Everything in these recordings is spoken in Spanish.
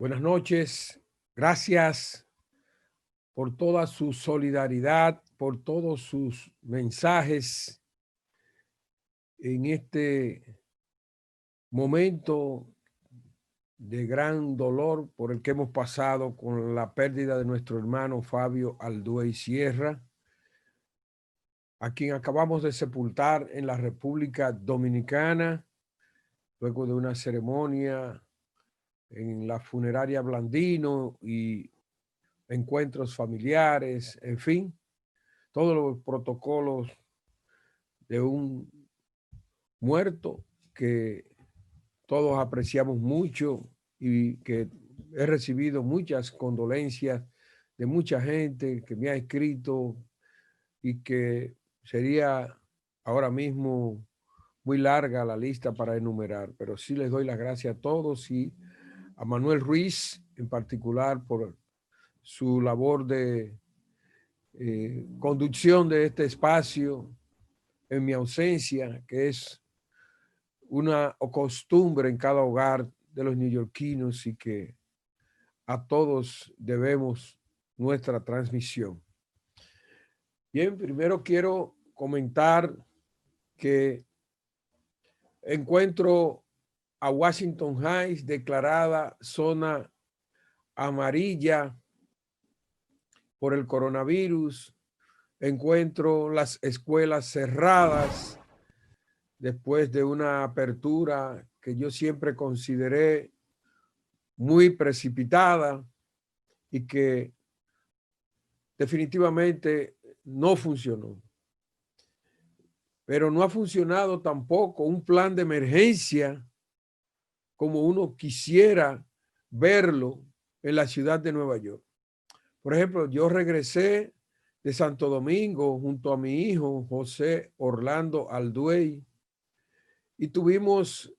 Buenas noches. Gracias por toda su solidaridad, por todos sus mensajes en este momento de gran dolor por el que hemos pasado con la pérdida de nuestro hermano Fabio Alduey Sierra, a quien acabamos de sepultar en la República Dominicana, luego de una ceremonia en la funeraria Blandino y encuentros familiares, en fin, todos los protocolos de un muerto que todos apreciamos mucho y que he recibido muchas condolencias de mucha gente que me ha escrito y que sería ahora mismo muy larga la lista para enumerar, pero sí les doy las gracias a todos y a Manuel Ruiz en particular por su labor de conducción de este espacio en mi ausencia, que es una costumbre en cada hogar de los neoyorquinos y que a todos debemos nuestra transmisión. Bien, primero quiero comentar que encuentro a Washington Heights declarada zona amarilla por el coronavirus. Encuentro las escuelas cerradas después de una apertura que yo siempre consideré muy precipitada y que definitivamente no funcionó. Pero no ha funcionado tampoco un plan de emergencia como uno quisiera verlo en la ciudad de Nueva York. Por ejemplo, yo regresé de Santo Domingo junto a mi hijo José Orlando Alduey y tuvimos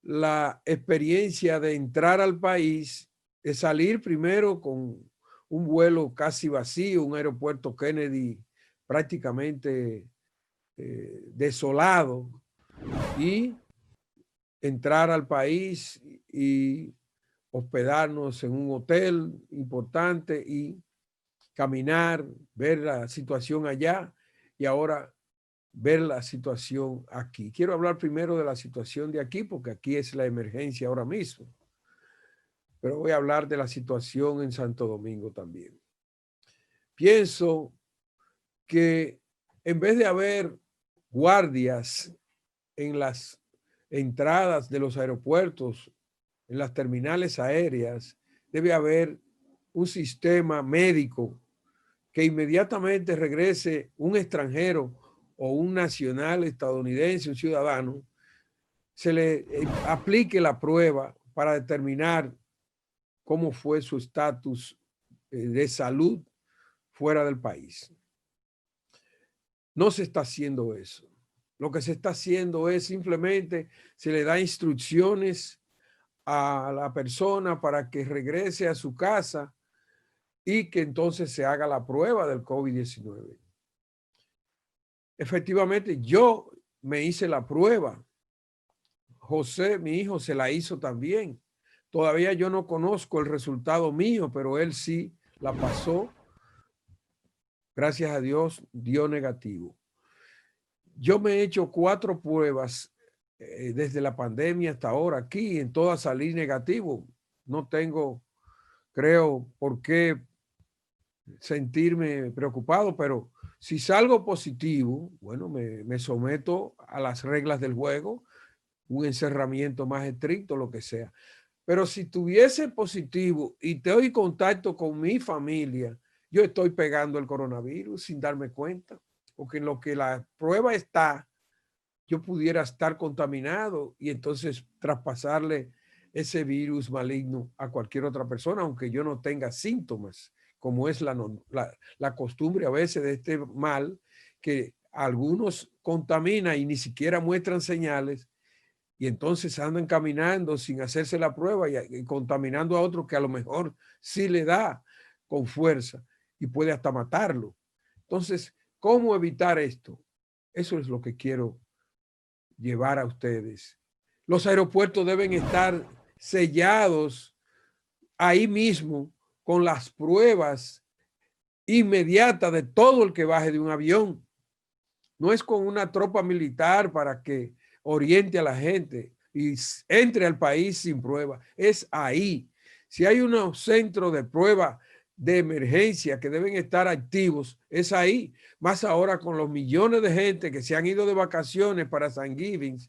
la experiencia de entrar al país, de salir primero con un vuelo casi vacío, un aeropuerto Kennedy prácticamente desolado, y entrar al país y hospedarnos en un hotel importante y caminar, ver la situación allá y ahora ver la situación aquí. Quiero hablar primero de la situación de aquí porque aquí es la emergencia ahora mismo, pero voy a hablar de la situación en Santo Domingo también. Pienso que en vez de haber guardias en las entradas de los aeropuertos, en las terminales aéreas, debe haber un sistema médico que inmediatamente regrese un extranjero o un nacional estadounidense, un ciudadano, se le aplique la prueba para determinar cómo fue su estatus de salud fuera del país. No se está haciendo eso. Lo que se está haciendo es simplemente se le da instrucciones a la persona para que regrese a su casa y que entonces se haga la prueba del COVID-19. Efectivamente, yo me hice la prueba. José, mi hijo, se la hizo también. Todavía yo no conozco el resultado mío, pero él sí la pasó. Gracias a Dios, dio negativo. Yo me he hecho 4 pruebas desde la pandemia hasta ahora aquí, en todas salí negativo. No tengo, creo, por qué sentirme preocupado, pero si salgo positivo, bueno, me someto a las reglas del juego, un encerramiento más estricto, lo que sea. Pero si tuviese positivo y estoy en contacto con mi familia, yo estoy pegando el coronavirus sin darme cuenta, porque en lo que la prueba está, yo pudiera estar contaminado y entonces traspasarle ese virus maligno a cualquier otra persona, aunque yo no tenga síntomas, como es la costumbre a veces de este mal, que algunos contaminan y ni siquiera muestran señales, y entonces andan caminando sin hacerse la prueba y contaminando a otro que a lo mejor sí le da con fuerza y puede hasta matarlo. Entonces, ¿cómo evitar esto? Eso es lo que quiero llevar a ustedes. Los aeropuertos deben estar sellados ahí mismo con las pruebas inmediatas de todo el que baje de un avión. No es con una tropa militar para que oriente a la gente y entre al país sin prueba. Es ahí. Si hay unos centros de prueba de emergencia que deben estar activos, es ahí. Más ahora con los millones de gente que se han ido de vacaciones para Thanksgiving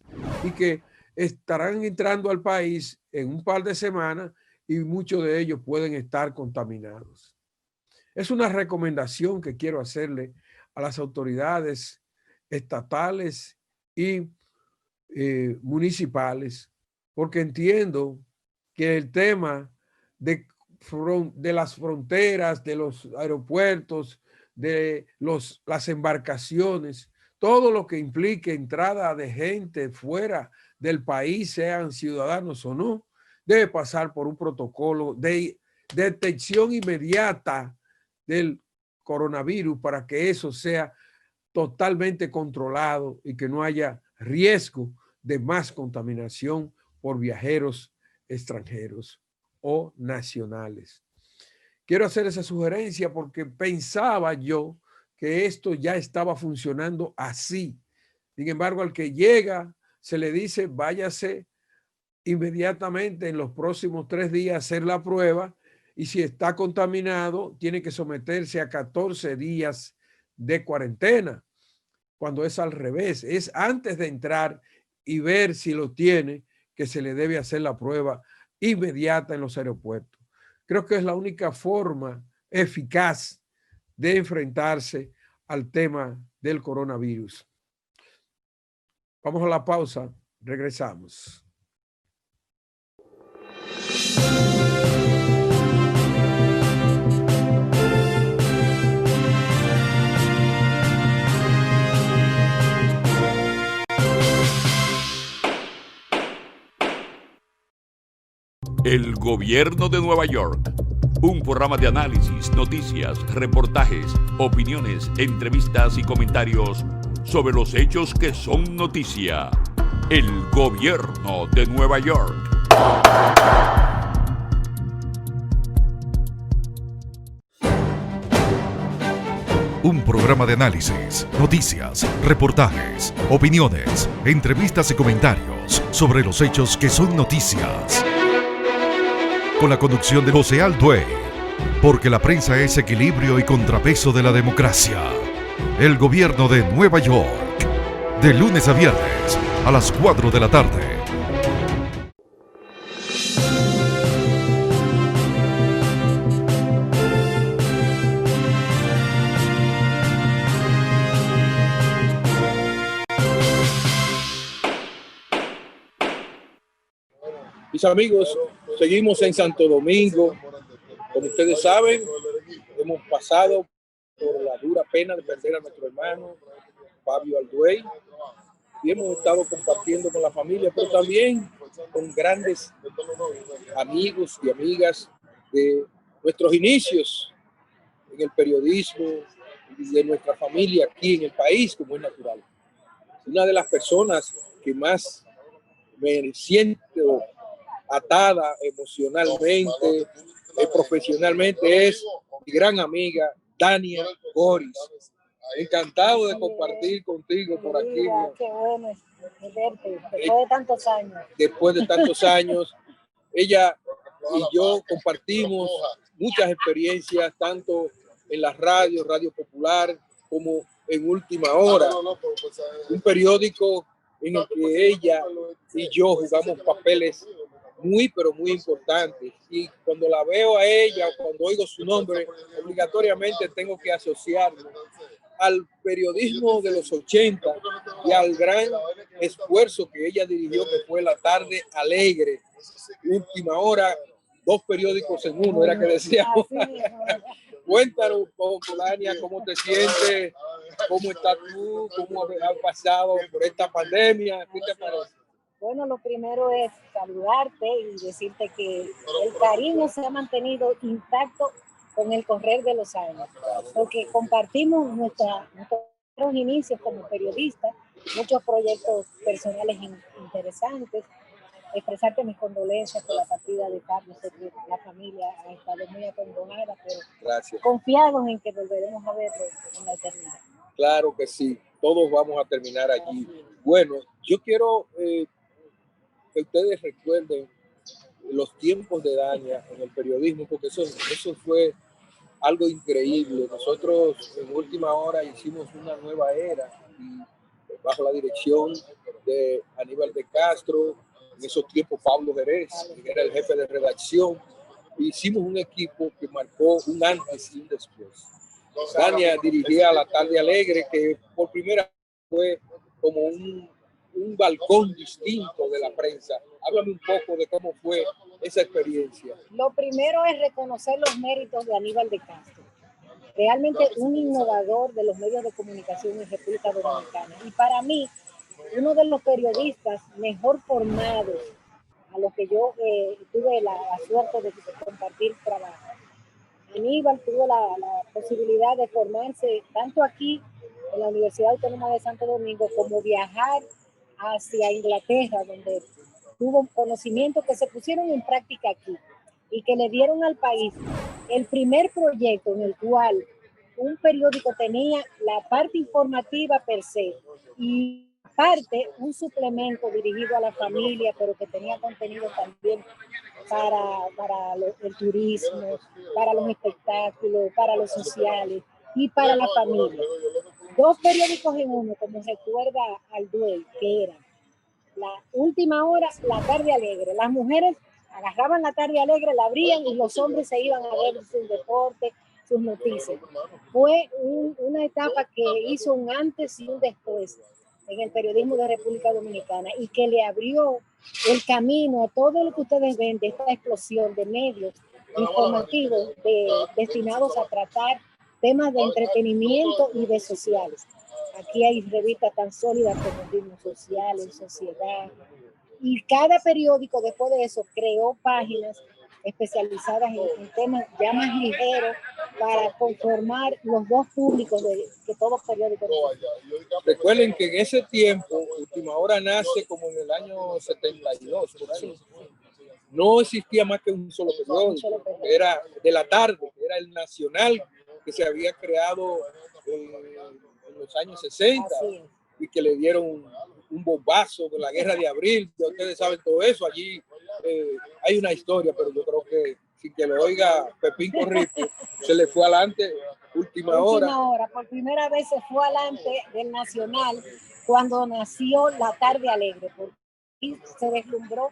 y que estarán entrando al país en un par de semanas y muchos de ellos pueden estar contaminados. Es una recomendación que quiero hacerle a las autoridades estatales y municipales, porque entiendo que el tema de las fronteras, de los aeropuertos, de las embarcaciones, todo lo que implique entrada de gente fuera del país, sean ciudadanos o no, debe pasar por un protocolo de detección inmediata del coronavirus para que eso sea totalmente controlado y que no haya riesgo de más contaminación por viajeros extranjeros o nacionales. Quiero hacer esa sugerencia porque pensaba yo que esto ya estaba funcionando así. Sin embargo, al que llega se le dice váyase inmediatamente en los próximos 3 días a hacer la prueba y si está contaminado tiene que someterse a 14 días de cuarentena. Cuando es al revés, es antes de entrar y ver si lo tiene que se le debe hacer la prueba inmediata en los aeropuertos. Creo que es la única forma eficaz de enfrentarse al tema del coronavirus. Vamos a la pausa, regresamos. El Gobierno de Nueva York. Un programa de análisis, noticias, reportajes, opiniones, entrevistas y comentarios sobre los hechos que son noticia. El Gobierno de Nueva York. Un programa de análisis, noticias, reportajes, opiniones, entrevistas y comentarios sobre los hechos que son noticias. Con la conducción de José Alduey, porque la prensa es equilibrio y contrapeso de la democracia. El Gobierno de Nueva York, de lunes a viernes a las 4 de la tarde. Mis amigos, seguimos en Santo Domingo. Como ustedes saben, hemos pasado por la dura pena de perder a nuestro hermano Fabio Alduey y hemos estado compartiendo con la familia, pero también con grandes amigos y amigas de nuestros inicios en el periodismo y de nuestra familia aquí en el país, como es natural. Una de las personas que más me siento atada emocionalmente, profesionalmente, es mi gran amiga Dania Goris. Encantado de compartir contigo por aquí. Mira, qué bueno verte después de tantos años. Después de tantos años, ella y yo compartimos muchas experiencias, tanto en la Radio Popular, como en Última Hora, un periódico en el que ella y yo jugamos papeles pero muy importantes. Y cuando la veo a ella o cuando oigo su nombre, obligatoriamente tengo que asociarlo al periodismo de los 80 y al gran esfuerzo que ella dirigió, que fue La Tarde Alegre, Última Hora, 2 periódicos en uno, era que decíamos. Cuéntanos un poco, Dania, cómo te sientes, cómo estás tú, cómo has pasado por esta pandemia, ¿qué te parece? Bueno, lo primero es saludarte y decirte que el cariño se ha mantenido intacto con el correr de los años, porque compartimos nuestros inicios como periodistas, muchos proyectos personales interesantes, expresarte mis condolencias por la partida de Carlos. Sé que la familia ha estado muy acongojada, pero Gracias. confiados en que volveremos a verlo en la eternidad. Claro que sí, todos vamos a terminar allí. Bueno, yo quiero que ustedes recuerden los tiempos de Daña en el periodismo, porque eso fue algo increíble. Nosotros en última hora hicimos una nueva era y bajo la dirección de Aníbal de Castro, en esos tiempos Pablo Jerez, que era el jefe de redacción, hicimos un equipo que marcó un antes y un después. Daña dirigía La Tarde Alegre, que por primera vez fue como un balcón distinto de la prensa. Háblame un poco de cómo fue esa experiencia. Lo primero es reconocer los méritos de Aníbal de Castro. Realmente un innovador de los medios de comunicación en República Dominicana. Y para mí, uno de los periodistas mejor formados a los que yo tuve la suerte de compartir trabajo. Aníbal tuvo la posibilidad de formarse tanto aquí en la Universidad Autónoma de Santo Domingo como viajar hacia Inglaterra, donde tuvo conocimientos que se pusieron en práctica aquí y que le dieron al país el primer proyecto en el cual un periódico tenía la parte informativa per se y aparte un suplemento dirigido a la familia, pero que tenía contenido también para el turismo, para los espectáculos, para los sociales y para la familia. Dos periódicos en uno, como recuerda Alduel, que era La Última Hora, La Tarde Alegre. Las mujeres agarraban La Tarde Alegre, la abrían y los hombres se iban a ver sus deportes, sus noticias. Fue una etapa que hizo un antes y un después en el periodismo de República Dominicana y que le abrió el camino a todo lo que ustedes ven de esta explosión de medios informativos destinados a tratar temas de entretenimiento y de sociales. Aquí hay revistas tan sólidas como Ritmo Social, En Sociedad, y cada periódico después de eso creó páginas especializadas en temas ya más ligeros para conformar los dos públicos que todos periódicos. Recuerden que en ese tiempo, Última Hora nace como en el año 72, por ahí. No existía más que un solo periódico, era de la tarde, era el Nacional, que se había creado en los años 60 y que le dieron un bombazo de la Guerra de Abril. Ya ustedes saben todo eso. Allí hay una historia, pero yo creo que sin que lo oiga Pepín Corripo, se le fue adelante Última Hora. Por primera vez se fue adelante del Nacional cuando nació La Tarde Alegre, porque se deslumbró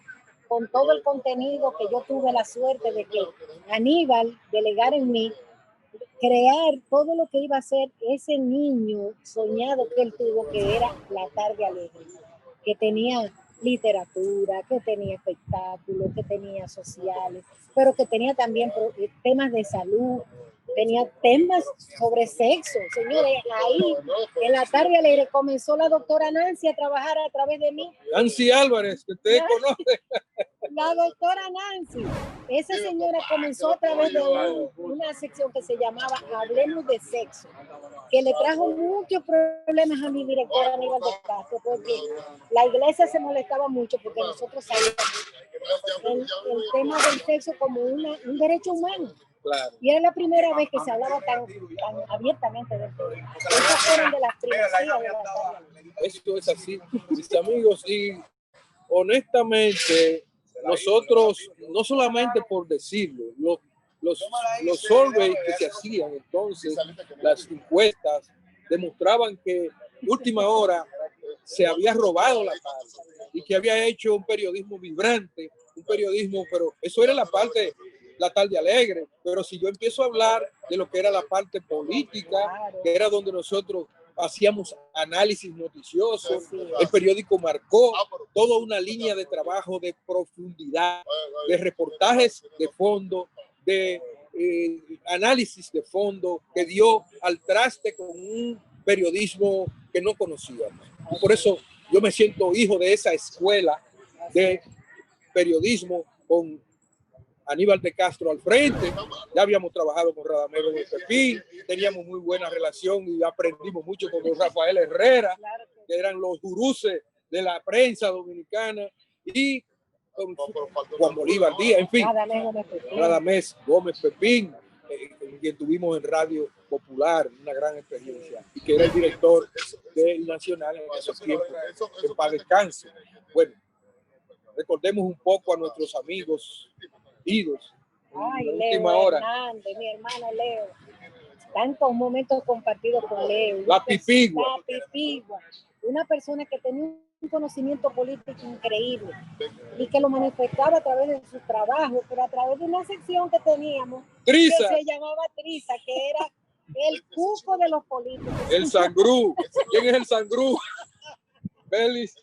con todo el contenido que yo tuve la suerte de que Aníbal delegara en mí, crear todo lo que iba a ser ese niño soñado que él tuvo, que era La Tarde Alegre, que tenía literatura, que tenía espectáculos, que tenía sociales, pero que tenía también temas de salud, tenía temas sobre sexo. Señores, ahí en La Tarde Alegre comenzó la doctora Nancy a trabajar a través de mí. Nancy Álvarez, que ustedes conocen. La doctora Nancy, esa señora comenzó a través de una sección que se llamaba Hablemos de Sexo, que le trajo muchos problemas a mi directora Aníbal de Castro, porque la iglesia se molestaba mucho porque nosotros sabíamos el tema del sexo como un derecho humano. Claro. Y era la primera vez que se hablaba tan abiertamente del tema. Esas fueron de las primeras días de la tarde. Esto es así, mis amigos, y honestamente nosotros, no solamente por decirlo, los surveys que se hacían entonces, las encuestas, demostraban que Última Hora se había robado la tarde y que había hecho un periodismo vibrante, un periodismo, pero eso era la parte, La Tarde Alegre. Pero si yo empiezo a hablar de lo que era la parte política, que era donde nosotros hacíamos análisis noticiosos, el periódico marcó toda una línea de trabajo de profundidad, de reportajes de fondo, de análisis de fondo, que dio al traste con un periodismo que no conocíamos. Y por eso yo me siento hijo de esa escuela de periodismo con Aníbal de Castro al frente. Ya habíamos trabajado con Radamés de Pepín, teníamos muy buena relación y aprendimos mucho con Rafael Herrera, que eran los guruses de la prensa dominicana, y Juan Bolívar Díaz, en fin, Radamés Radamés Gómez Pepín, con quien tuvimos en Radio Popular, una gran experiencia, y que era el director del Nacional en esos tiempos, en paz descanse. Bueno, recordemos un poco a nuestros amigos idos Ay, en la Leo última hora. Hernández, mi hermano Leo. Tantos momentos compartidos con Leo. La Pipigua. La Pipigua. Una persona que tenía un conocimiento político increíble y que lo manifestaba a través de su trabajo, pero a través de una sección que teníamos Triza. que se llamaba Triza, que era el cuco de los políticos. El Sangrú. ¿Quién es el Sangrú? Félix.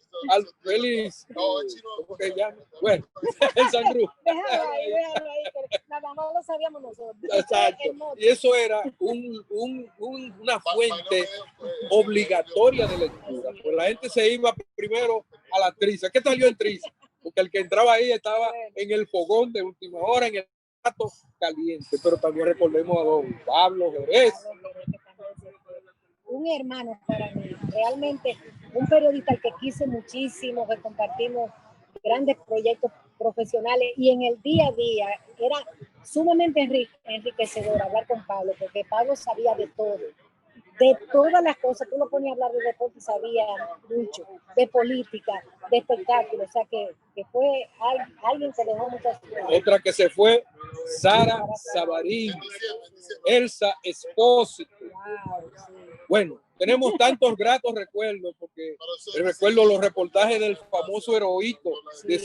¿Cómo que llama? Bueno, el Sangrú. Déjalo ahí, que nada más lo sabíamos nosotros. Exacto. Y eso era una fuente obligatoria de lectura. Pues la gente se iba primero a la Triza. ¿Qué salió en Triza? Porque el que entraba ahí estaba en el fogón de última hora, en el plato caliente. Pero también recordemos a don Pablo Jerez. Un hermano para mí, realmente un periodista al que quise muchísimo, que compartimos grandes proyectos profesionales y en el día a día era sumamente enriquecedor hablar con Pablo, porque Pablo sabía de todo, de todas las cosas. Tú lo ponías a hablar de deporte y sabía mucho, de política, de espectáculo, o sea que fue alguien que dejó muchas cosas. Otra que se fue, Sara Sabarín, Elsa Espósito. Wow, sí. Bueno, tenemos tantos gratos recuerdos, porque recuerdo los reportajes del famoso heroíto de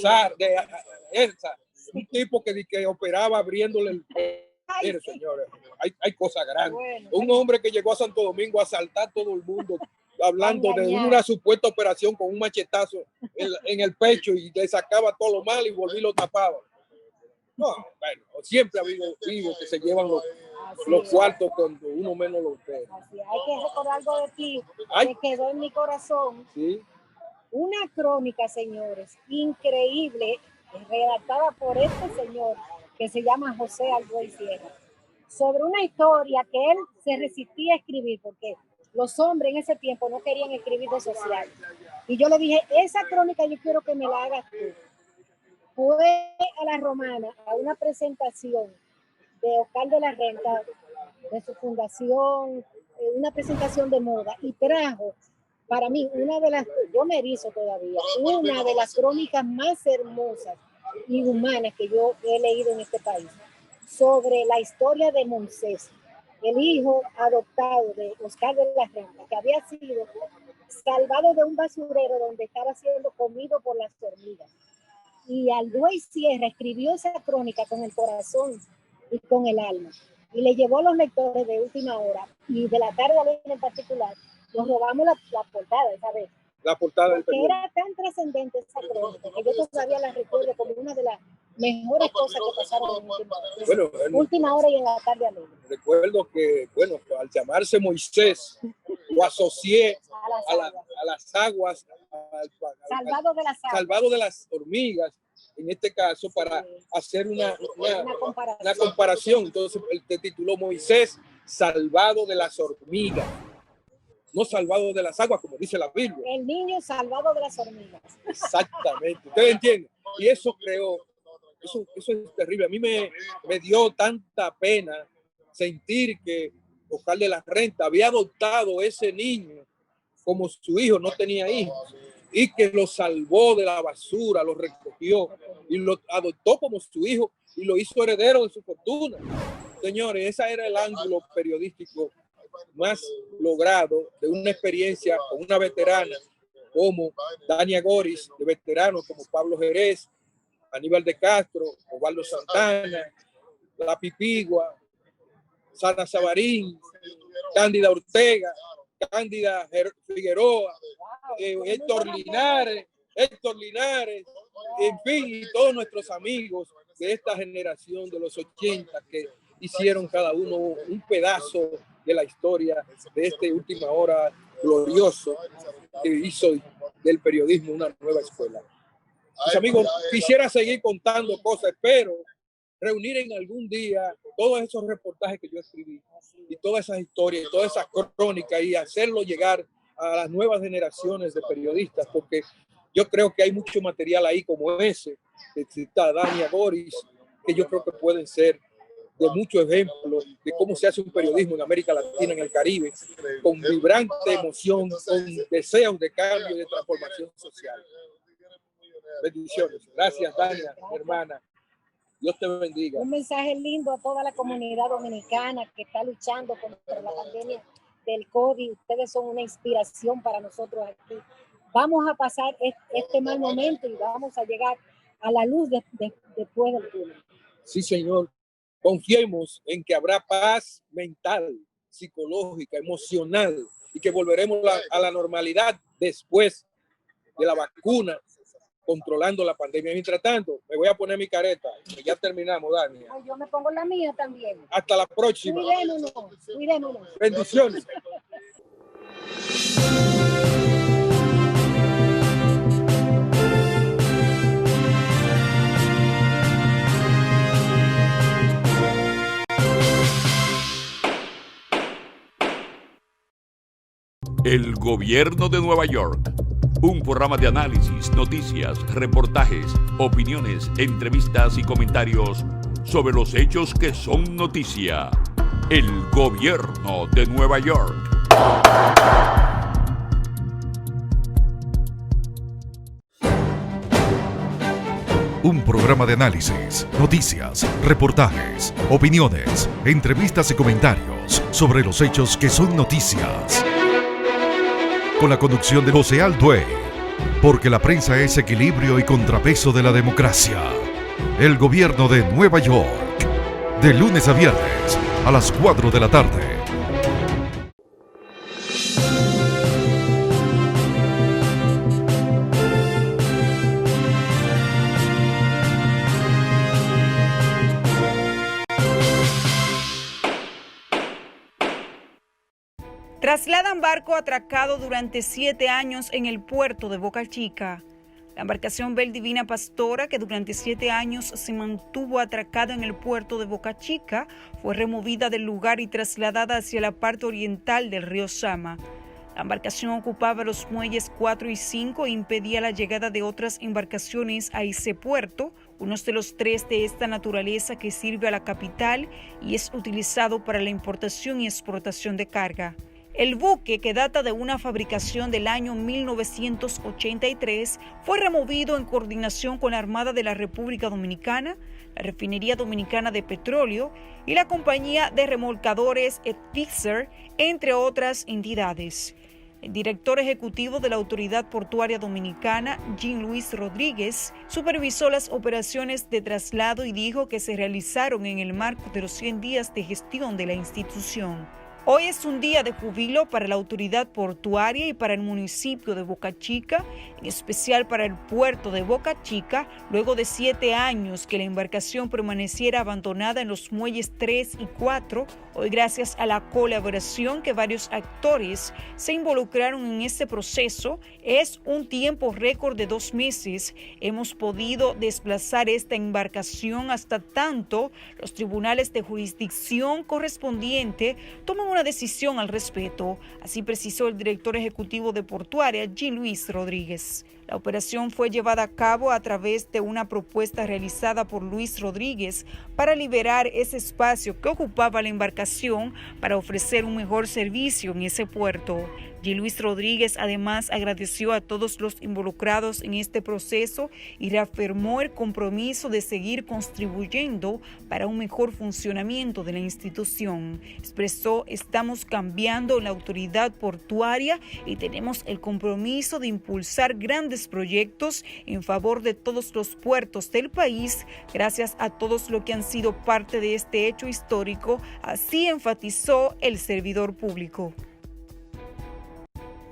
Elsa, un tipo que operaba abriéndole el... Mire, señores, hay cosas grandes. Bueno, un hombre que llegó a Santo Domingo a asaltar a todo el mundo, hablando de una supuesta operación con un machetazo en el pecho y le sacaba todo lo mal y volví y lo tapaba. No, bueno, siempre ha habido vivos que se llevan los cuartos cuando uno menos lo espera. Así, hay que recordar algo de ti que quedó en mi corazón. Sí. Una crónica, señores, increíble, redactada por este señor que se llama José Albuey Sierra, sobre una historia que él se resistía a escribir porque los hombres en ese tiempo no querían escribir de social. Y yo le dije, esa crónica yo quiero que me la hagas tú. Fue a la Romana a una presentación de Oscar de la Renta, de su fundación, una presentación de moda, y trajo para mí una de las, yo me erizo todavía, una de las crónicas más hermosas y humanas que yo he leído en este país, sobre la historia de Moisés, el hijo adoptado de Oscar de la Renta, que había sido salvado de un basurero donde estaba siendo comido por las hormigas. Y Albuey Sierra escribió esa crónica con el corazón y con el alma, y le llevó a los lectores de última hora, y de la tarde a la en particular, nos robamos la portada esa vez. La portada del periódico. Era tan trascendente esa crónica, que yo todavía la recuerdo como una de las mejores cosas que pasaron en última hora y en la tarde a la. Recuerdo que, bueno, al llamarse Moisés, lo asocié a las aguas, salvado de las hormigas, en este caso, para hacer una comparación. Entonces, él te tituló Moisés, salvado de las hormigas, no salvado de las aguas, como dice la Biblia. El niño salvado de las hormigas. Exactamente, ustedes entienden. Y eso creó, eso es terrible. A mí me dio tanta pena sentir que Oscar de la Renta había adoptado ese niño como su hijo, no tenía hijos, y que lo salvó de la basura, lo recogió y lo adoptó como su hijo y lo hizo heredero de su fortuna. Señores, ese era el ángulo periodístico más logrado de una experiencia con una veterana como Dania Goris, de veteranos como Pablo Jerez, Aníbal de Castro, Osvaldo Santana, La Pipigua, Sara Sabarín, Cándida Ortega, Cándida Figueroa, Héctor Linares, en fin, y todos nuestros amigos de esta generación de los 80 que hicieron cada uno un pedazo de la historia de este última hora glorioso que hizo del periodismo una nueva escuela. Mis amigos, quisiera seguir contando cosas, pero reunir en algún día todos esos reportajes que yo escribí y todas esas historias, todas esas crónicas y hacerlo llegar a las nuevas generaciones de periodistas, porque Yo creo que hay mucho material ahí como ese, que está Dania Boris, que yo creo que pueden ser de muchos ejemplos de cómo se hace un periodismo en América Latina, en el Caribe, con vibrante emoción, con deseos de cambio y de transformación social. Bendiciones. Gracias, Dania, mi hermana. Dios te bendiga. Un mensaje lindo a toda la comunidad dominicana que está luchando contra la pandemia del COVID. Ustedes son una inspiración para nosotros aquí. Vamos a pasar este mal momento y vamos a llegar a la luz después del túnel. Sí, Señor. Confiemos en que habrá paz mental, psicológica, emocional y que volveremos a la normalidad después de la vacuna, controlando la pandemia. Mientras tanto, me voy a poner mi careta, que ya terminamos, Dani. Yo me pongo la mía también. Hasta la próxima. Cuidémonos. Bendiciones. El Gobierno de Nueva York. Un programa de análisis, noticias, reportajes, opiniones, entrevistas y comentarios sobre los hechos que son noticia. El Gobierno de Nueva York. Un programa de análisis, noticias, reportajes, opiniones, entrevistas y comentarios sobre los hechos que son noticias. Con la conducción de José Alduey, porque la prensa es equilibrio y contrapeso de la democracia. El Gobierno de Nueva York, de lunes a viernes a las 4 de la tarde. Trasladan barco atracado durante 7 años en el puerto de Boca Chica. La embarcación Bel Divina Pastora, que durante 7 años se mantuvo atracada en el puerto de Boca Chica, fue removida del lugar y trasladada hacia la parte oriental del río Sama. La embarcación ocupaba los muelles 4 y 5 e impedía la llegada de otras embarcaciones a ese puerto, uno de los 3 de esta naturaleza que sirve a la capital y es utilizado para la importación y exportación de carga. El buque, que data de una fabricación del año 1983, fue removido en coordinación con la Armada de la República Dominicana, la Refinería Dominicana de Petróleo y la compañía de remolcadores Fixer, entre otras entidades. El director ejecutivo de la Autoridad Portuaria Dominicana, Jean Luis Rodríguez, supervisó las operaciones de traslado y dijo que se realizaron en el marco de los 100 días de gestión de la institución. Hoy es un día de júbilo para la autoridad portuaria y para el municipio de Boca Chica, en especial para el puerto de Boca Chica, luego de 7 años que la embarcación permaneciera abandonada en los muelles 3 y 4. Hoy, gracias a la colaboración que varios actores se involucraron en este proceso, es un tiempo récord de 2 meses. Hemos podido desplazar esta embarcación hasta tanto los tribunales de jurisdicción correspondiente toman una decisión al respecto, así precisó el director ejecutivo de Portuaria, Jean Luis Rodríguez. La operación fue llevada a cabo a través de una propuesta realizada por Luis Rodríguez para liberar ese espacio que ocupaba la embarcación para ofrecer un mejor servicio en ese puerto. Jean Luis Rodríguez además agradeció a todos los involucrados en este proceso y reafirmó el compromiso de seguir contribuyendo para un mejor funcionamiento de la institución. Expresó: estamos cambiando en la autoridad portuaria y tenemos el compromiso de impulsar grandes proyectos en favor de todos los puertos del país, gracias a todos los que han sido parte de este hecho histórico, así enfatizó el servidor público.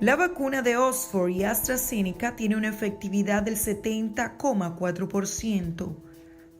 La vacuna de Oxford y AstraZeneca tiene una efectividad del 70,4%.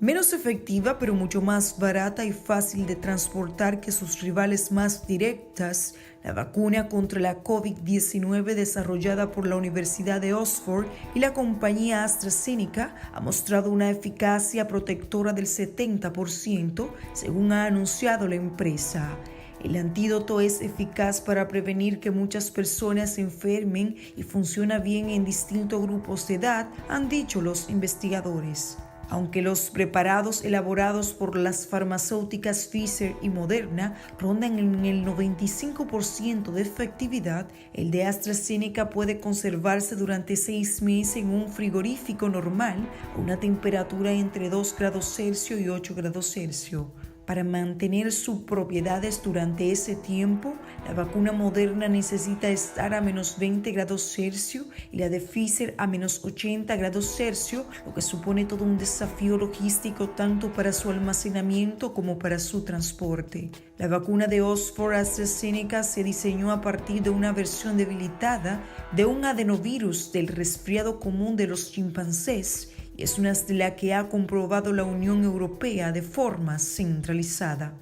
Menos efectiva, pero mucho más barata y fácil de transportar que sus rivales más directas, la vacuna contra la COVID-19 desarrollada por la Universidad de Oxford y la compañía AstraZeneca ha mostrado una eficacia protectora del 70%, según ha anunciado la empresa. El antídoto es eficaz para prevenir que muchas personas se enfermen y funciona bien en distintos grupos de edad, han dicho los investigadores. Aunque los preparados elaborados por las farmacéuticas Pfizer y Moderna rondan en el 95% de efectividad, el de AstraZeneca puede conservarse durante 6 meses en un frigorífico normal a una temperatura entre 2 grados Celsius y 8 grados Celsius. Para mantener sus propiedades durante ese tiempo, la vacuna Moderna necesita estar a menos 20 grados Celsius y la de Pfizer a menos 80 grados Celsius, lo que supone todo un desafío logístico tanto para su almacenamiento como para su transporte. La vacuna de Oxford AstraZeneca se diseñó a partir de una versión debilitada de un adenovirus del resfriado común de los chimpancés, y es una de las que ha comprobado la Unión Europea de forma centralizada.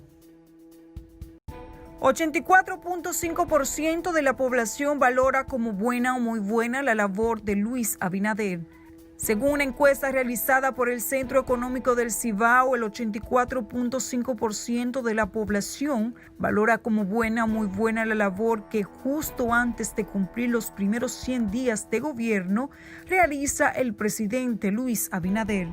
84.5% de la población valora como buena o muy buena la labor de Luis Abinader. Según una encuesta realizada por el Centro Económico del Cibao, el 84.5% de la población valora como buena o muy buena la labor que justo antes de cumplir los primeros 100 días de gobierno realiza el presidente Luis Abinader.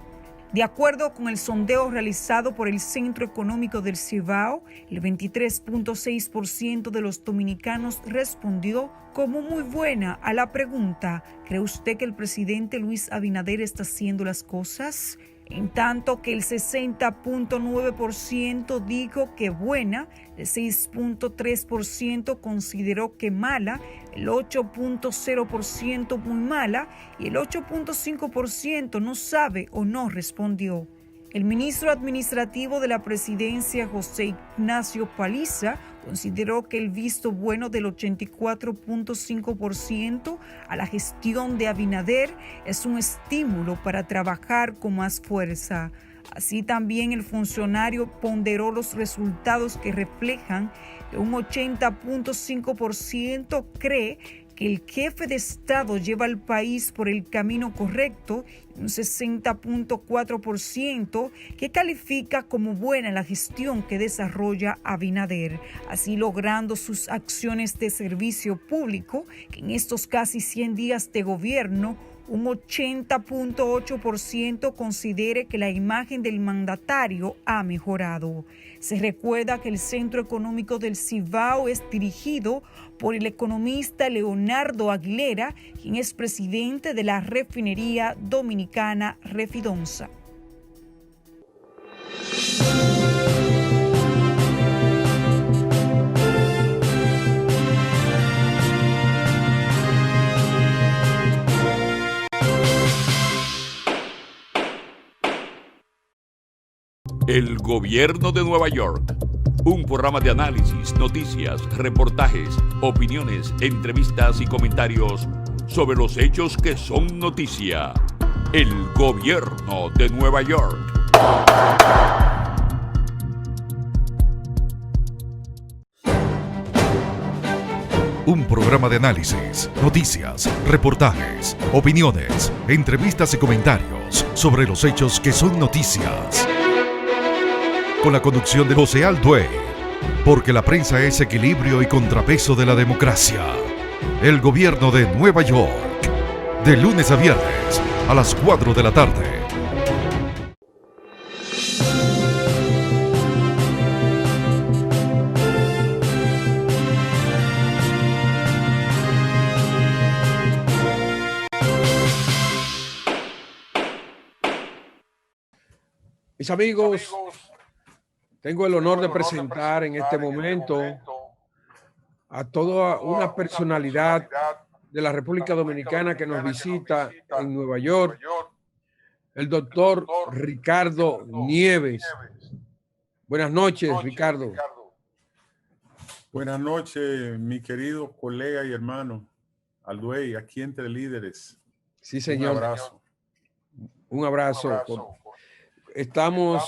De acuerdo con el sondeo realizado por el Centro Económico del Cibao, el 23.6% de los dominicanos respondió como muy buena a la pregunta: ¿cree usted que el presidente Luis Abinader está haciendo las cosas? En tanto que el 60.9% dijo que buena, el 6.3% consideró que mala, el 8.0% muy mala y el 8.5% no sabe o no respondió. El ministro administrativo de la presidencia, José Ignacio Paliza, consideró que el visto bueno del 84.5% a la gestión de Abinader es un estímulo para trabajar con más fuerza. Así también el funcionario ponderó los resultados que reflejan que un 80.5% cree que el jefe de Estado lleva al país por el camino correcto y un 60.4% que califica como buena la gestión que desarrolla Abinader, así logrando sus acciones de servicio público, que en estos casi 100 días de gobierno, un 80.8% considere que la imagen del mandatario ha mejorado. Se recuerda que el Centro Económico del Cibao es dirigido por el economista Leonardo Aguilera, quien es presidente de la refinería dominicana Refidonza. El Gobierno de Nueva York. Un programa de análisis, noticias, reportajes, opiniones, entrevistas y comentarios sobre los hechos que son noticia. El Gobierno de Nueva York. Un programa de análisis, noticias, reportajes, opiniones, entrevistas y comentarios sobre los hechos que son noticias. Con la conducción de José Alduey, porque la prensa es equilibrio y contrapeso de la democracia. El Gobierno de Nueva York, de lunes a viernes a las 4 de la tarde. Mis amigos, tengo el honor de presentar en este momento a toda una personalidad de la República Dominicana que nos visita en Nueva York, el doctor Ricardo Nieves. Buenas noches, Ricardo. Buenas noches, mi querido colega y hermano Alduey, aquí entre líderes. Sí, señor. Un abrazo. Un abrazo. Estamos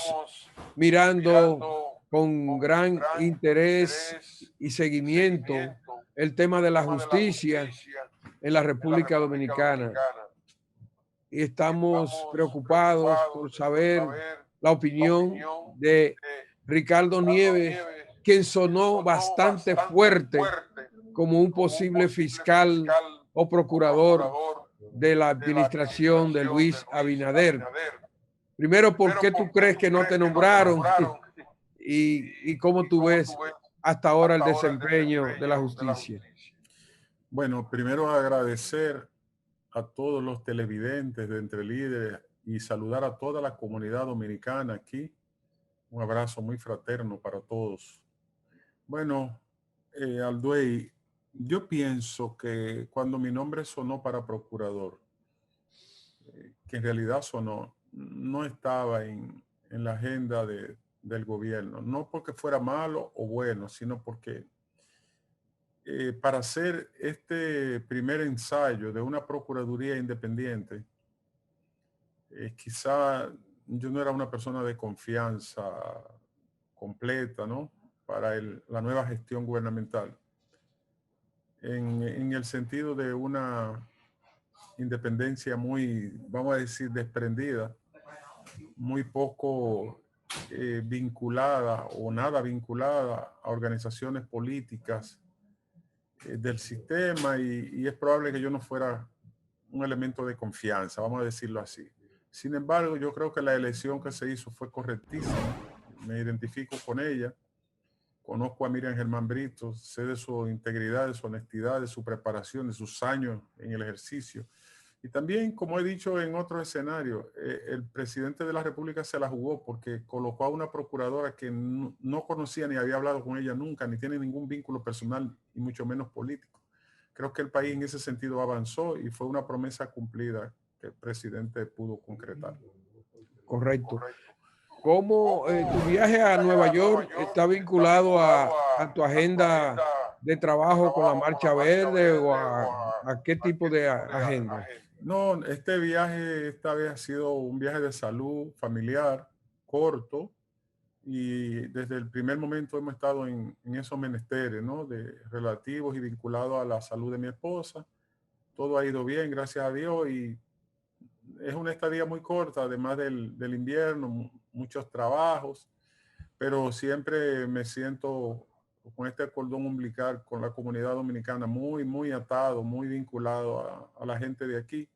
mirando con gran interés y seguimiento el tema de la justicia en la República Dominicana. Y estamos preocupados por saber la opinión de Ricardo Nieves, quien sonó bastante fuerte como un posible fiscal o procurador de la administración de Luis Abinader. Primero, ¿por qué tú crees que no te nombraron? Y cómo tú ves hasta ahora el desempeño de la justicia. Bueno, primero agradecer a todos los televidentes de Entre Líderes y saludar a toda la comunidad dominicana aquí. Un abrazo muy fraterno para todos. Bueno, Alduey, yo pienso que cuando mi nombre sonó para procurador, que en realidad sonó, no estaba en la agenda del gobierno, no porque fuera malo o bueno, sino porque para hacer este primer ensayo de una procuraduría independiente, quizá yo no era una persona de confianza completa, ¿no? Para la nueva gestión gubernamental, en el sentido de una independencia muy, vamos a decir, desprendida, muy poco vinculada o nada vinculada a organizaciones políticas del sistema, y es probable que yo no fuera un elemento de confianza, vamos a decirlo así. Sin embargo, yo creo que la elección que se hizo fue correctísima. Me identifico con ella. Conozco a Miriam Germán Brito, sé de su integridad, de su honestidad, de su preparación, de sus años en el ejercicio. Y también, como he dicho en otro escenario, el presidente de la República se la jugó porque colocó a una procuradora que no conocía ni había hablado con ella nunca, ni tiene ningún vínculo personal y mucho menos político. Creo que el país en ese sentido avanzó y fue una promesa cumplida que el presidente pudo concretar. Correcto. ¿Cómo tu viaje a Nueva York está vinculado a tu agenda de trabajo con la Marcha Verde o a qué tipo de agenda? No, este viaje esta vez ha sido un viaje de salud familiar, corto, y desde el primer momento hemos estado en esos menesteres, ¿no? De relativos y vinculados a la salud de mi esposa. Todo ha ido bien, gracias a Dios, y es una estadía muy corta, además del invierno, muchos trabajos, pero siempre me siento con este cordón umbilical con la comunidad dominicana muy, muy atado, muy vinculado a la gente de aquí.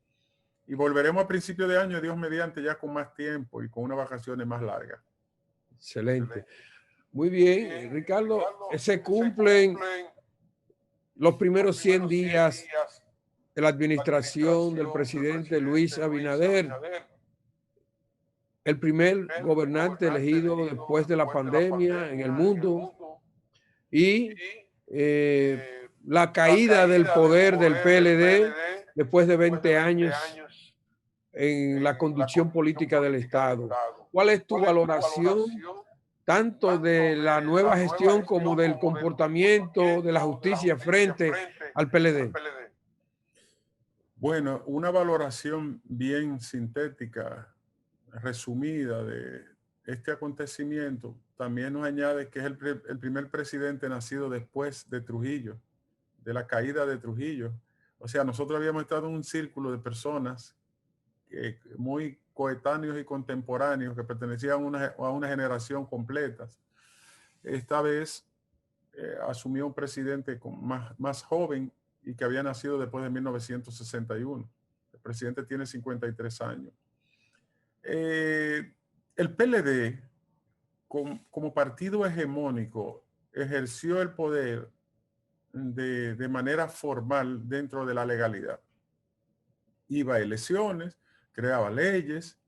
Y volveremos a principio de año, Dios mediante, ya con más tiempo y con unas vacaciones más largas. Excelente. Muy bien, Ricardo. Se cumplen los primeros 100 días de la administración del presidente Luis Abinader, el primer gobernante elegido después de la pandemia en el mundo, y la caída del poder del PLD después de 20 años en la conducción política del Estado. ¿Cuál es tu valoración tanto de la nueva gestión como del comportamiento de la justicia frente al PLD? Bueno, una valoración bien sintética, resumida de este acontecimiento, también nos añade que es el primer presidente nacido después de Trujillo, de la caída de Trujillo. O sea, nosotros habíamos estado en un círculo de personas muy coetáneos y contemporáneos que pertenecían a una generación completa. Esta vez asumió un presidente más joven y que había nacido después de 1961. El presidente tiene 53 años. El PLD, como partido hegemónico, ejerció el poder de manera formal dentro de la legalidad. Iba a elecciones, creaba leyes,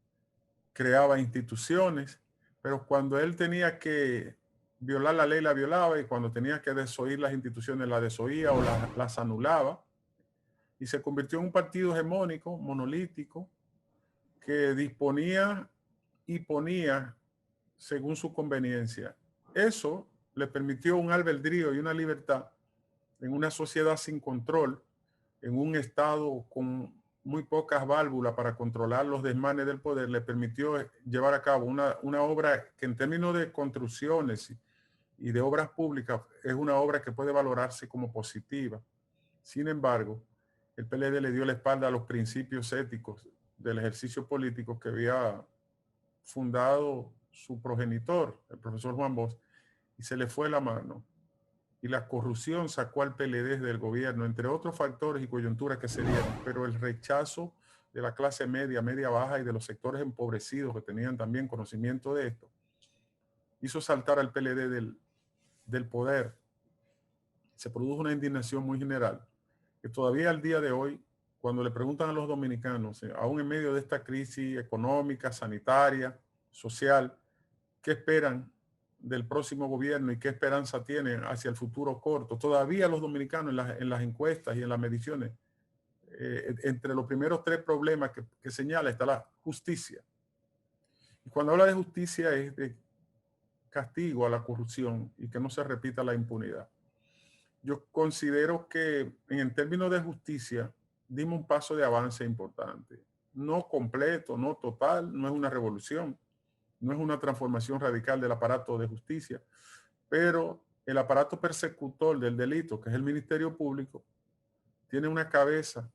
creaba instituciones, pero cuando él tenía que violar la ley, la violaba, y cuando tenía que desoír las instituciones, las desoía o las anulaba, y se convirtió en un partido hegemónico, monolítico, que disponía y ponía según su conveniencia. Eso le permitió un albedrío y una libertad en una sociedad sin control, en un estado con muy pocas válvulas para controlar los desmanes del poder. Le permitió llevar a cabo una obra que en términos de construcciones y de obras públicas es una obra que puede valorarse como positiva. Sin embargo, el PLD le dio la espalda a los principios éticos del ejercicio político que había fundado su progenitor, el profesor Juan Bosch, y se le fue la mano. Y la corrupción sacó al PLD del gobierno, entre otros factores y coyunturas que se dieron, pero el rechazo de la clase media, media baja y de los sectores empobrecidos que tenían también conocimiento de esto, hizo saltar al PLD del poder. Se produjo una indignación muy general, que todavía al día de hoy, cuando le preguntan a los dominicanos, aún en medio de esta crisis económica, sanitaria, social, ¿qué esperan del próximo gobierno y qué esperanza tienen hacia el futuro corto? Todavía los dominicanos en las encuestas y en las mediciones, entre los primeros 3 problemas que señala está la justicia. Y cuando habla de justicia es de castigo a la corrupción y que no se repita la impunidad. Yo considero que en términos de justicia dimos un paso de avance importante. No completo, no total, no es una revolución, no es una transformación radical del aparato de justicia, pero el aparato persecutor del delito, que es el Ministerio Público, tiene una cabeza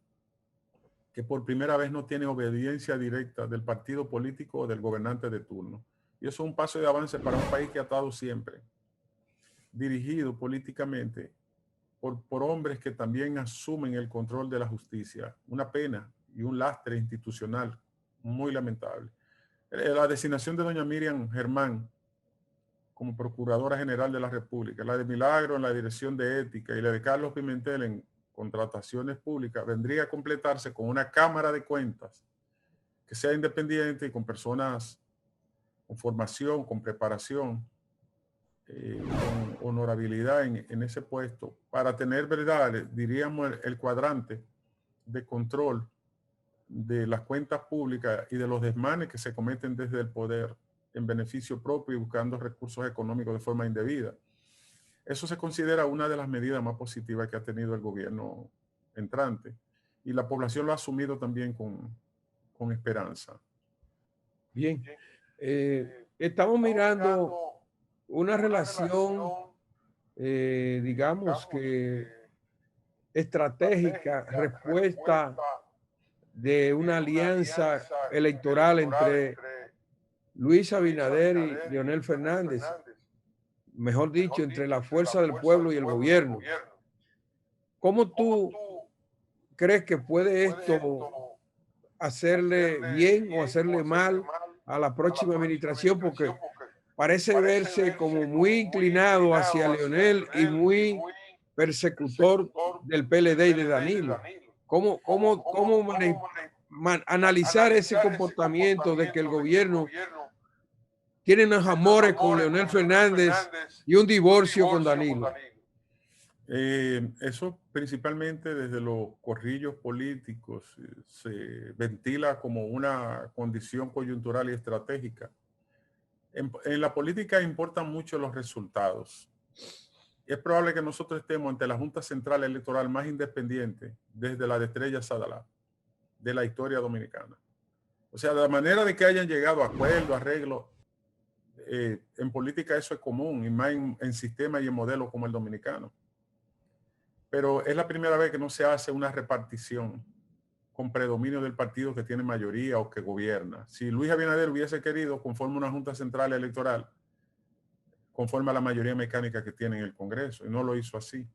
que por primera vez no tiene obediencia directa del partido político o del gobernante de turno. Y eso es un paso de avance para un país que ha estado siempre dirigido políticamente por hombres que también asumen el control de la justicia. Una pena y un lastre institucional muy lamentable. La designación de doña Miriam Germán como Procuradora General de la República, la de Milagro en la Dirección de Ética y la de Carlos Pimentel en Contrataciones Públicas, vendría a completarse con una Cámara de Cuentas que sea independiente y con personas con formación, con preparación, con honorabilidad en ese puesto, para tener, verdad, diríamos, el cuadrante de control de las cuentas públicas y de los desmanes que se cometen desde el poder en beneficio propio y buscando recursos económicos de forma indebida. Eso se considera una de las medidas más positivas que ha tenido el gobierno entrante y la población lo ha asumido también con esperanza. Bien, estamos mirando una relación, digamos que estratégica, respuesta de una alianza electoral entre Luis Abinader y Leonel Fernández, mejor dicho, entre la fuerza del pueblo y el gobierno. ¿Cómo tú crees que puede esto hacerle bien o hacerle mal a la próxima administración? Porque parece verse como muy inclinado hacia Leonel y muy persecutor del PLD y de Danilo. ¿Cómo analizar ese comportamiento de que el gobierno tiene unos amores con Leonel Fernández y un divorcio con Danilo? Eso principalmente desde los corrillos políticos se ventila como una condición coyuntural y estratégica. En la política importan mucho los resultados. Es probable que nosotros estemos ante la Junta Central Electoral más independiente desde la de Estrella Sadalá de la historia dominicana. O sea, de la manera de que hayan llegado a acuerdos, arreglos, en política eso es común, y más en sistemas y en modelos como el dominicano. Pero es la primera vez que no se hace una repartición con predominio del partido que tiene mayoría o que gobierna. Si Luis Abinader hubiese querido, conforme una Junta Central Electoral, conforme a la mayoría mecánica que tiene en el Congreso, y no lo hizo así.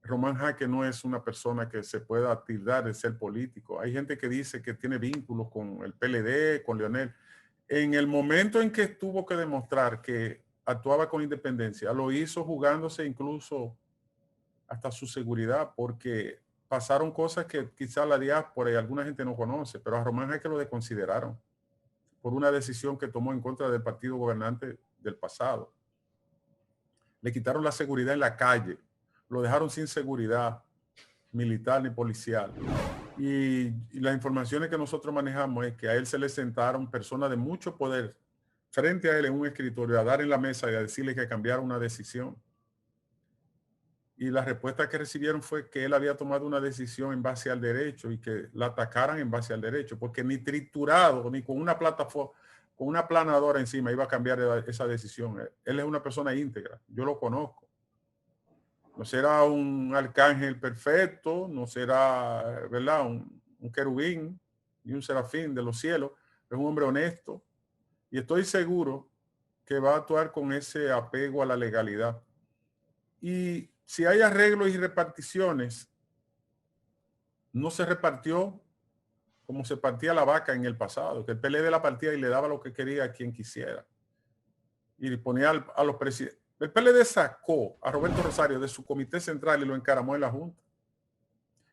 Román Jaque no es una persona que se pueda tildar de ser político. Hay gente que dice que tiene vínculos con el PLD, con Leonel. En el momento en que tuvo que demostrar que actuaba con independencia, lo hizo jugándose incluso hasta su seguridad, porque pasaron cosas que quizá la diáspora y alguna gente no conoce, pero a Román Jaque lo desconsideraron por una decisión que tomó en contra del partido gobernante del pasado. Le quitaron la seguridad en la calle, lo dejaron sin seguridad militar ni policial. Y las informaciones que nosotros manejamos es que a él se le sentaron personas de mucho poder frente a él en un escritorio a dar en la mesa y a decirle que cambiara una decisión. Y la respuesta que recibieron fue que él había tomado una decisión en base al derecho y que la atacaran en base al derecho, porque ni triturado, ni con una plataforma, con una planadora encima iba a cambiar esa decisión. Él es una persona íntegra, yo lo conozco. No será un arcángel perfecto, no será, ¿verdad?, un querubín y un serafín de los cielos, es un hombre honesto. Y estoy seguro que va a actuar con ese apego a la legalidad. Y si hay arreglos y reparticiones, no se repartió como se partía la vaca en el pasado, que el PLD la partía y le daba lo que quería a quien quisiera. Y ponía a los presidentes. El PLD sacó a Roberto Rosario de su comité central y lo encaramó en la Junta.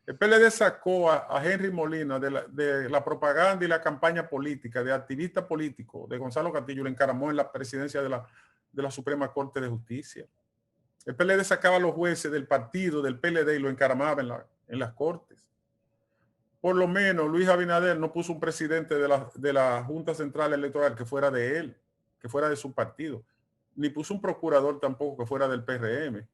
El PLD sacó a Henry Molina de la propaganda y la campaña política, de activista político, de Gonzalo Castillo, lo encaramó en la presidencia de la Suprema Corte de Justicia. El PLD sacaba a los jueces del partido, del PLD, y lo encaramaba en las cortes. Por lo menos Luis Abinader no puso un presidente de la Junta Central Electoral que fuera de él, que fuera de su partido. Ni puso un procurador tampoco que fuera del PRM.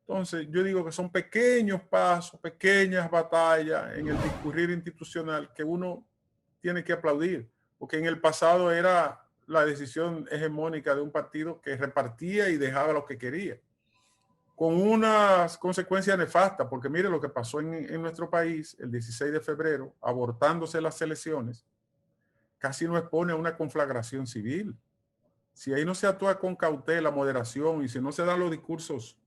Entonces, yo digo que son pequeños pasos, pequeñas batallas en el discurrir institucional que uno tiene que aplaudir, porque en el pasado era la decisión hegemónica de un partido que repartía y dejaba lo que quería, con unas consecuencias nefastas, porque mire lo que pasó en nuestro país el 16 de febrero, abortándose las elecciones, casi nos expone a una conflagración civil. Si ahí no se actúa con cautela, moderación, y si no se dan los discursos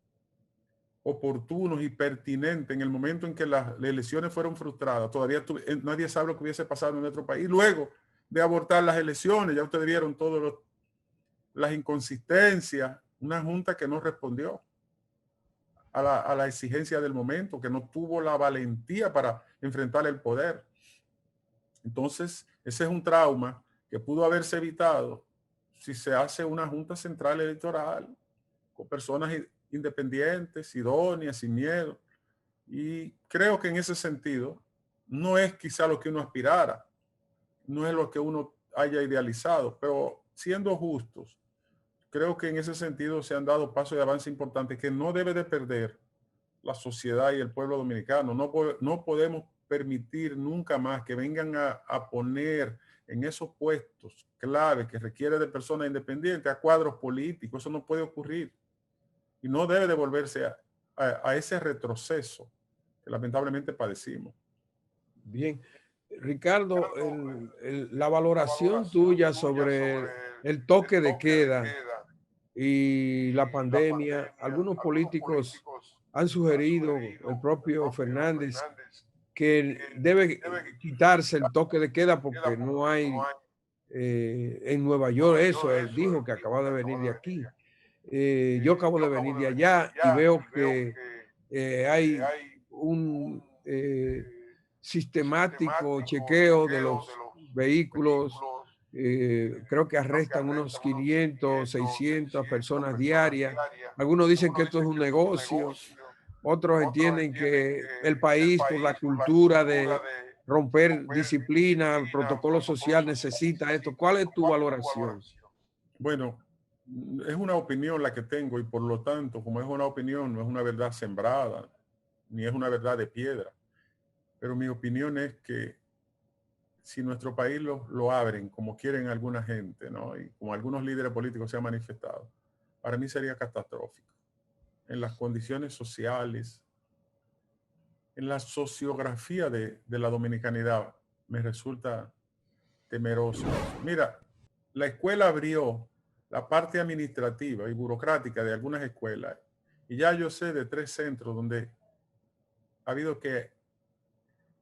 oportunos y pertinentes en el momento en que las elecciones fueron frustradas, todavía nadie sabe lo que hubiese pasado en nuestro país. Luego de abortar las elecciones, ya ustedes vieron todas las inconsistencias, una junta que no respondió a la exigencia del momento, que no tuvo la valentía para enfrentar el poder. Entonces, ese es un trauma que pudo haberse evitado si se hace una Junta Central Electoral con personas independientes, idóneas, sin miedo. Y creo que en ese sentido no es quizá lo que uno aspirara, no es lo que uno haya idealizado, pero siendo justos, creo que en ese sentido se han dado pasos de avance importantes que no debe de perder la sociedad y el pueblo dominicano. No podemos permitir nunca más que vengan a poner en esos puestos clave que requiere de personas independientes a cuadros políticos. Eso no puede ocurrir y no debe de volverse a ese retroceso que lamentablemente padecimos. Bien. Ricardo, la valoración tuya sobre el toque de queda y la pandemia, algunos políticos han sugerido, el propio Fernández, que debe quitarse el toque de queda porque no hay en Nueva York eso. Él dijo que acaba de venir de aquí. Yo acabo de venir de allá y veo que hay un sistemático chequeo de los vehículos. Creo que arrestan unos 500, 600 personas diarias. Algunos dicen que esto es un negocio. Otros entienden que el país, por la cultura de romper disciplina, el protocolo social, necesita esto. ¿Cuál es tu valoración? Bueno, es una opinión la que tengo y por lo tanto, como es una opinión, no es una verdad sembrada, ni es una verdad de piedra. Pero mi opinión es que si nuestro país lo abren como quieren alguna gente, ¿no? Y como algunos líderes políticos se han manifestado, para mí sería catastrófico. En las condiciones sociales, en la sociografía de la dominicanidad, me resulta temeroso. Mira, la escuela abrió la parte administrativa y burocrática de algunas escuelas y ya yo sé de 3 centros donde ha habido que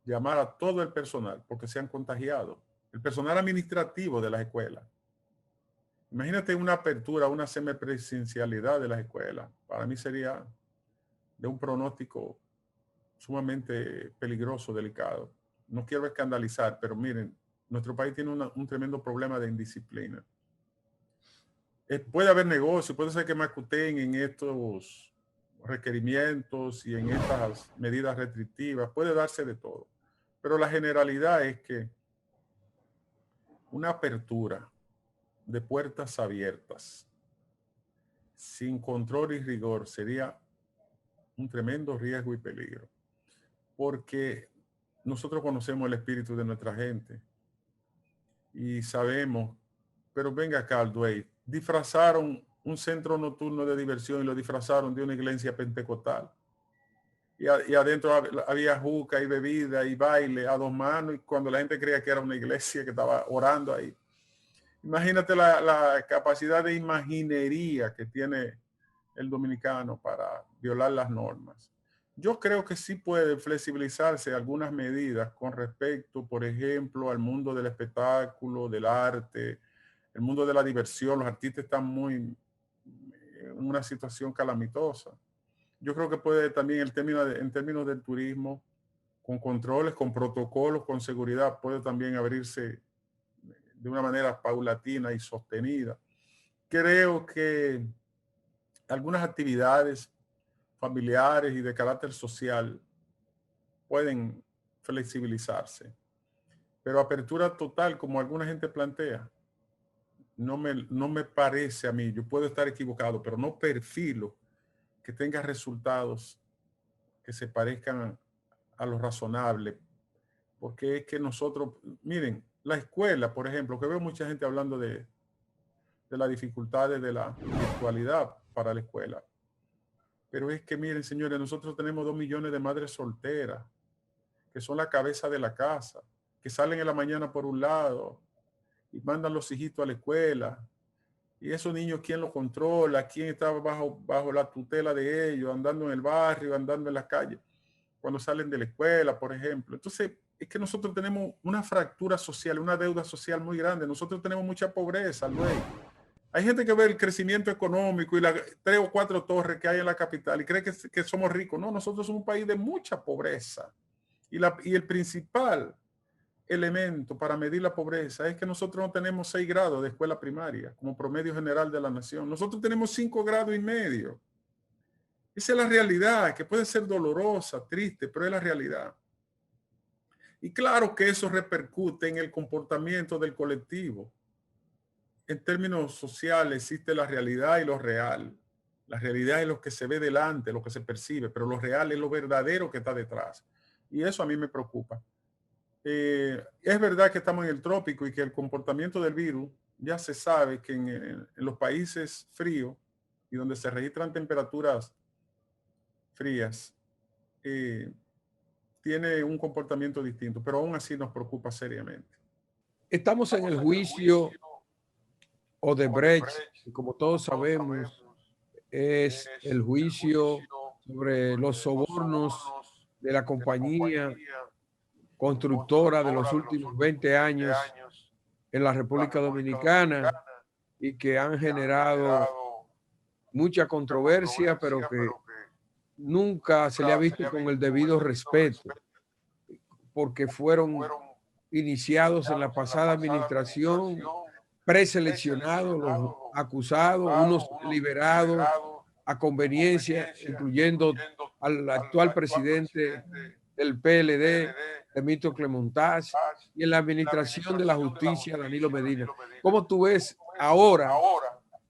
llamar a todo el personal porque se han contagiado. El personal administrativo de las escuelas. Imagínate una apertura, una semipresencialidad de las escuelas. Para mí sería de un pronóstico sumamente peligroso, delicado. No quiero escandalizar, pero miren, nuestro país tiene un tremendo problema de indisciplina. Puede haber negocio, puede ser que macuten en estos requerimientos y en estas medidas restrictivas, puede darse de todo. Pero la generalidad es que una apertura de puertas abiertas sin control y rigor sería un tremendo riesgo y peligro. Porque nosotros conocemos el espíritu de nuestra gente y sabemos, pero venga acá, Alduey, disfrazaron un centro nocturno de diversión y lo disfrazaron de una iglesia pentecostal. Y adentro había juca y bebida y baile a 2 manos y cuando la gente creía que era una iglesia que estaba orando ahí. Imagínate la capacidad de imaginería que tiene el dominicano para violar las normas. Yo creo que sí puede flexibilizarse algunas medidas con respecto, por ejemplo, al mundo del espectáculo, del arte, el mundo de la diversión. Los artistas están muy en una situación calamitosa. Yo creo que puede también en términos del turismo, con controles, con protocolos, con seguridad, puede también abrirse de una manera paulatina y sostenida. Creo que algunas actividades familiares y de carácter social pueden flexibilizarse, pero apertura total, como alguna gente plantea, no me parece a mí. Yo puedo estar equivocado, pero no perfilo que tenga resultados que se parezcan a lo razonable, porque es que nosotros, miren, la escuela, por ejemplo, que veo mucha gente hablando de las dificultades de la virtualidad para la escuela. Pero es que, miren, señores, nosotros tenemos 2 millones de madres solteras, que son la cabeza de la casa, que salen en la mañana por un lado y mandan los hijitos a la escuela. Y esos niños, ¿quién los controla? ¿Quién está bajo la tutela de ellos, andando en el barrio, andando en la calle, cuando salen de la escuela, por ejemplo? Entonces, es que nosotros tenemos una fractura social, una deuda social muy grande. Nosotros tenemos mucha pobreza, Luis. Hay gente que ve el crecimiento económico y las 3 o 4 torres que hay en la capital y cree que somos ricos. No, nosotros somos un país de mucha pobreza. Y el principal elemento para medir la pobreza es que nosotros no tenemos 6 grados de escuela primaria como promedio general de la nación. Nosotros tenemos 5,5 grados. Esa es la realidad, que puede ser dolorosa, triste, pero es la realidad. Y claro que eso repercute en el comportamiento del colectivo. En términos sociales existe la realidad y lo real. La realidad es lo que se ve delante, lo que se percibe, pero lo real es lo verdadero que está detrás. Y eso a mí me preocupa. Es verdad que estamos en el trópico y que el comportamiento del virus ya se sabe que en los países fríos y donde se registran temperaturas frías, tiene un comportamiento distinto, pero aún así nos preocupa seriamente. Estamos en el juicio Odebrecht, que como todos sabemos es el juicio sobre los sobornos de la compañía constructora de los últimos 20 años en la República Dominicana y que han generado mucha controversia, pero que nunca se le ha visto con el debido respeto, porque fueron iniciados en la pasada administración, preseleccionados los acusados, unos liberados a conveniencia, incluyendo al actual presidente del PLD, Demito Clemontaz, y en la administración de la justicia, Danilo Medina. ¿Cómo tú ves ahora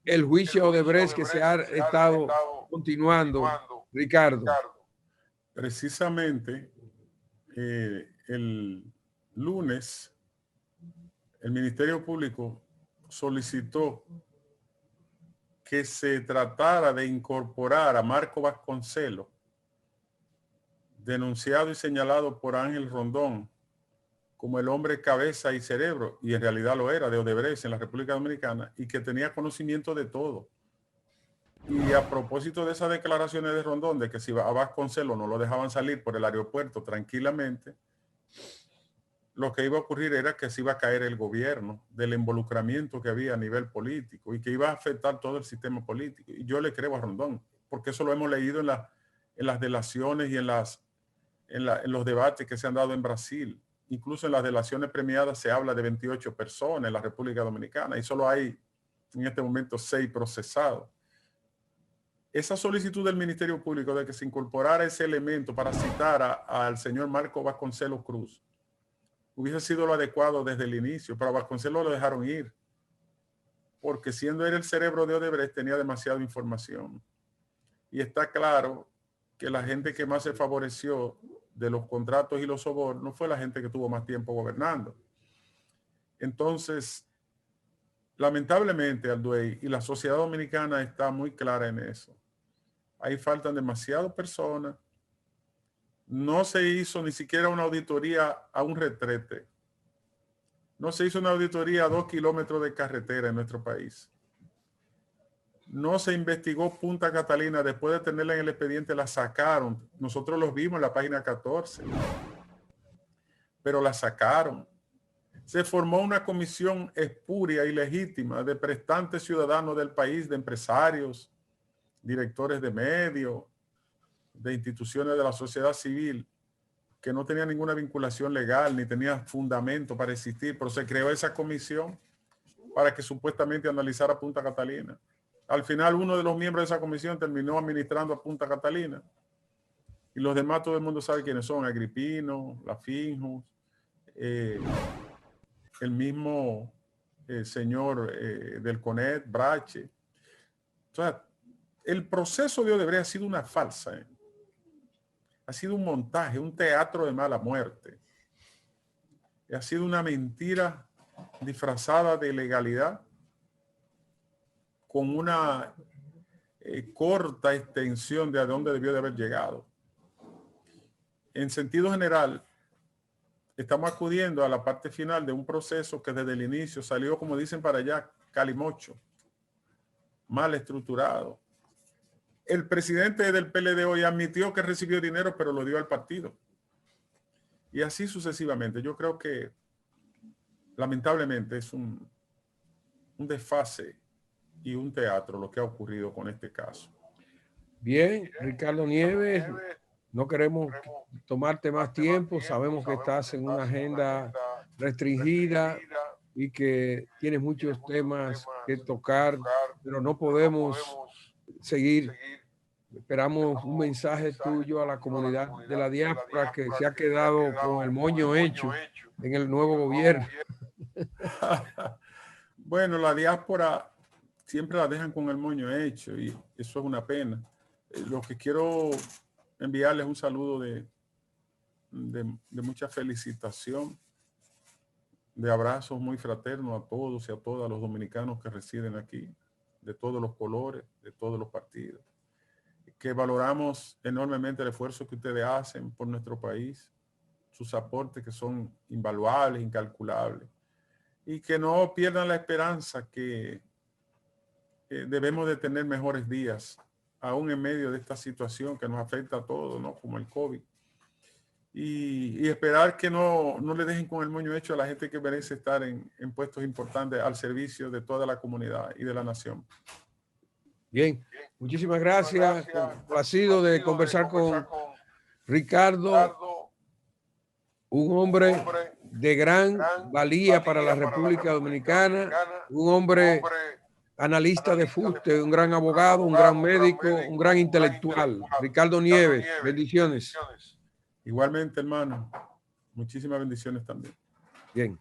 el juicio de Odebrecht que se ha estado continuando, Ricardo? Precisamente el lunes el Ministerio Público solicitó que se tratara de incorporar a Marco Vasconcelos, denunciado y señalado por Ángel Rondón como el hombre cabeza y cerebro, y en realidad lo era, de Odebrecht en la República Dominicana, y que tenía conocimiento de todo. Y a propósito de esas declaraciones de Rondón, de que si a Vasconcelos no lo dejaban salir por el aeropuerto tranquilamente, lo que iba a ocurrir era que se iba a caer el gobierno del involucramiento que había a nivel político y que iba a afectar todo el sistema político. Y yo le creo a Rondón, porque eso lo hemos leído en las delaciones y en los debates que se han dado en Brasil. Incluso en las delaciones premiadas se habla de 28 personas en la República Dominicana y solo hay en este momento 6 procesados. Esa solicitud del Ministerio Público de que se incorporara ese elemento para citar al señor Marco Vasconcelos Cruz hubiese sido lo adecuado desde el inicio, pero a Vasconcelos lo dejaron ir, porque siendo él el cerebro de Odebrecht tenía demasiada información. Y está claro que la gente que más se favoreció de los contratos y los sobornos fue la gente que tuvo más tiempo gobernando. Entonces, lamentablemente, Alduey, y la sociedad dominicana está muy clara en eso. Ahí faltan demasiadas personas. No se hizo ni siquiera una auditoría a un retrete No se hizo una auditoría a 2 kilómetros de carretera en nuestro país. No se investigó Punta Catalina. Después de tenerla en el expediente, la sacaron. Nosotros los vimos en la página 14. Pero la sacaron. Se formó una comisión espuria y legítima de prestantes ciudadanos del país, de empresarios, directores de medios, de instituciones de la sociedad civil, que no tenía ninguna vinculación legal ni tenía fundamento para existir, pero se creó esa comisión para que supuestamente analizara Punta Catalina. Al final, uno de los miembros de esa comisión terminó administrando a Punta Catalina. Y los demás, todo el mundo sabe quiénes son: Agripino, Lafinjos, el mismo señor del CONET, Brache. O sea, el proceso de Odebrecht ha sido una farsa. Ha sido un montaje, un teatro de mala muerte. Ha sido una mentira disfrazada de legalidad con una corta extensión de a dónde debió de haber llegado. En sentido general, estamos acudiendo a la parte final de un proceso que desde el inicio salió, como dicen para allá, calimocho, mal estructurado. El presidente del PLD hoy admitió que recibió dinero, pero lo dio al partido. Y así sucesivamente. Yo creo que lamentablemente es un desfase y un teatro lo que ha ocurrido con este caso. Bien, Ricardo Nieves, no queremos tomarte más tiempo. Sabemos que estás en una agenda restringida y que tienes muchos temas que tocar, pero no podemos seguir. Esperamos un mensaje tuyo a la comunidad de la diáspora que se ha quedado con el moño hecho en el nuevo gobierno. Bueno, la diáspora siempre la dejan con el moño hecho y eso es una pena. Lo que quiero enviarles un saludo de mucha felicitación, de abrazos muy fraternos a todos y a todas los dominicanos que residen aquí, de todos los colores, de todos los partidos, que valoramos enormemente el esfuerzo que ustedes hacen por nuestro país, sus aportes que son invaluables, incalculables, y que no pierdan la esperanza que debemos de tener mejores días, aún en medio de esta situación que nos afecta a todos, ¿no? Como el COVID. Y esperar que no le dejen con el moño hecho a la gente que merece estar en puestos importantes al servicio de toda la comunidad y de la nación. Bien, muchísimas gracias. Placido de conversar con Ricardo, un hombre de gran valía para la República Dominicana, un hombre analista de fuste, un gran abogado, un gran médico, un gran intelectual. Ricardo Nieves, bendiciones. Igualmente, hermano, muchísimas bendiciones también. Bien.